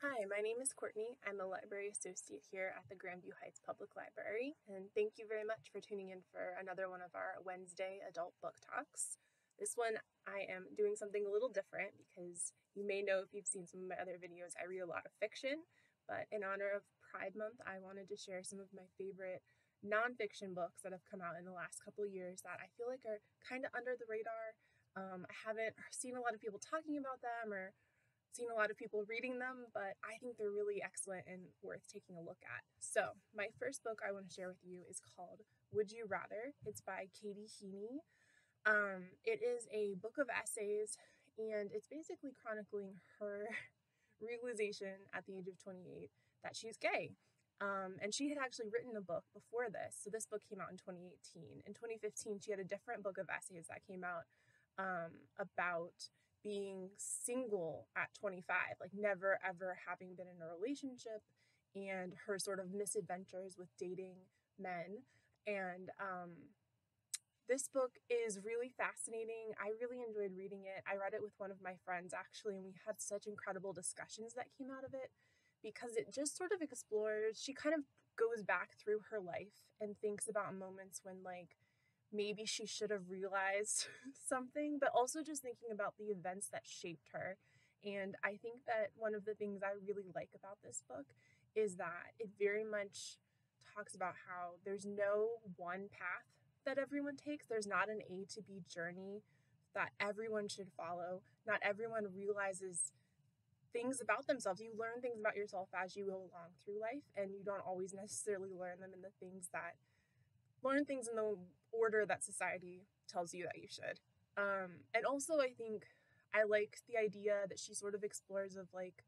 Hi, my name is Courtney. I'm a library associate here at the Grandview Heights Public Library, and thank you very much for tuning in for another one of our Wednesday adult book talks. This one, I am doing something a little different because you may know if you've seen some of my other videos, I read a lot of fiction, but in honor of Pride Month, I wanted to share some of my favorite nonfiction books that have come out in the last couple of years that I feel like are kind of under the radar. I haven't seen a lot of people talking about them or seen a lot of people reading them, but I think they're really excellent and worth taking a look at. So, my first book I want to share with you is called Would You Rather? It's by Katie Heaney. It is a book of essays, and it's basically chronicling her realization at the age of 28 that she's gay. And she had actually written a book before this. So, this book came out in 2018. In 2015, she had a different book of essays that came out about being single at 25, like never ever having been in a relationship, and her sort of misadventures with dating men. And this book is really fascinating. I really enjoyed reading it. I read it with one of my friends actually, and we had such incredible discussions that came out of it because it just sort of explores, she kind of goes back through her life and thinks about moments when, like, maybe she should have realized something, but also just thinking about the events that shaped her. And I think that one of the things I really like about this book is that it very much talks about how there's no one path that everyone takes. There's not an A to B journey that everyone should follow. Not everyone realizes things about themselves. You learn things about yourself as you go along through life, and you don't always necessarily learn them in the things that learn things in the order that society tells you that you should. And also, I think I like the idea that she sort of explores of like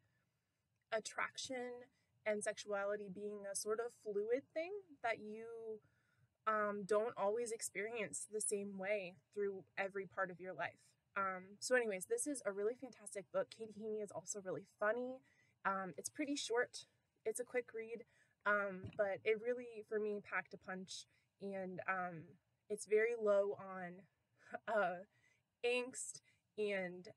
attraction and sexuality being a sort of fluid thing that you don't always experience the same way through every part of your life. So, anyways, this is a really fantastic book. Katie Heaney is also really funny. It's pretty short. It's a quick read, but it really, for me, packed a punch. And it's very low on angst, and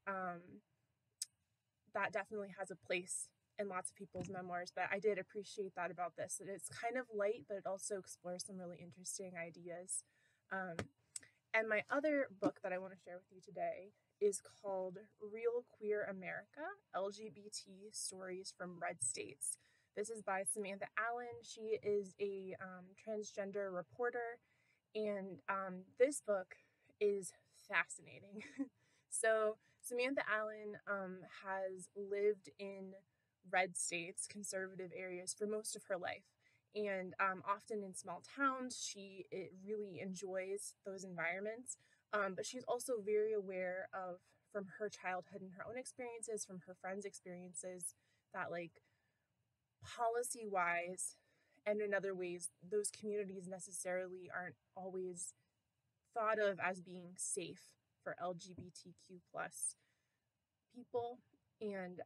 that definitely has a place in lots of people's memoirs. But I did appreciate that about this, that it's kind of light, but it also explores some really interesting ideas. And my other book that I want to share with you today is called Real Queer America, LGBT Stories from Red States. This is by Samantha Allen. She is a transgender reporter, and this book is fascinating. So Samantha Allen has lived in red states, conservative areas, for most of her life. And often in small towns, she really enjoys those environments. But she's also very aware of, from her childhood and her own experiences, from her friends' experiences, that like policy wise and in other ways, those communities necessarily aren't always thought of as being safe for LGBTQ plus people. And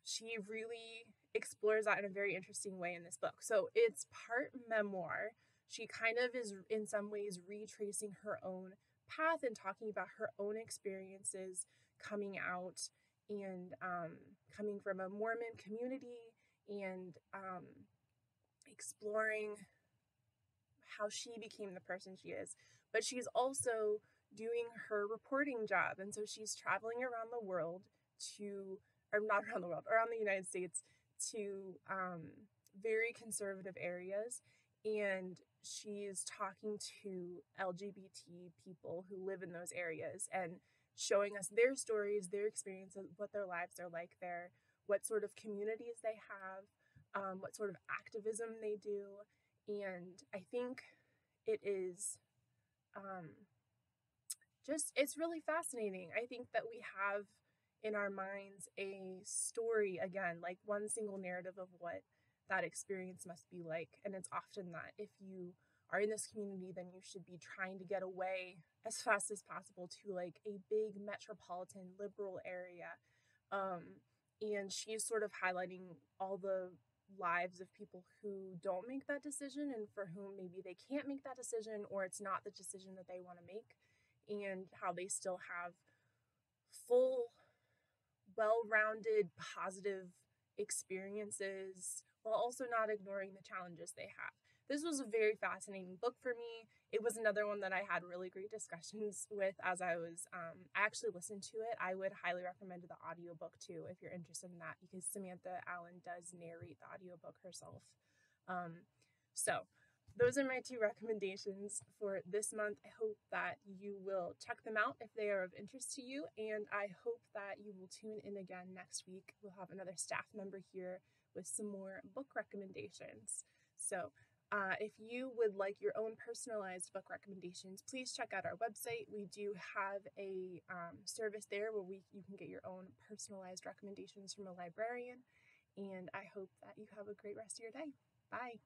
she really explores that in a very interesting way in this book. So it's part memoir. She kind of is in some ways retracing her own path and talking about her own experiences coming out and coming from a Mormon community, and exploring how she became the person she is. But she's also doing her reporting job. And so she's traveling around the world to, or not around the world, around the United States to very conservative areas. And she's talking to LGBT people who live in those areas and showing us their stories, their experiences, what their lives are like there, what sort of communities they have, what sort of activism they do. And I think it is it's really fascinating. I think that we have in our minds a story, again, like one single narrative of what that experience must be like. And it's often that if you are in this community, then you should be trying to get away as fast as possible to like a big metropolitan liberal area. And she's sort of highlighting all the lives of people who don't make that decision and for whom maybe they can't make that decision, or it's not the decision that they want to make, and how they still have full, well-rounded, positive experiences while also not ignoring the challenges they have. This was a very fascinating book for me. It was another one that I had really great discussions with as I was, I actually listened to it. I would highly recommend the audiobook too if you're interested in that, because Samantha Allen does narrate the audiobook herself. So those are my 2 recommendations for this month. I hope that you will check them out if they are of interest to you, and I hope that you will tune in again next week. We'll have another staff member here with some more book recommendations. So if you would like your own personalized book recommendations, please check out our website. We do have a service there where you can get your own personalized recommendations from a librarian, and I hope that you have a great rest of your day. Bye.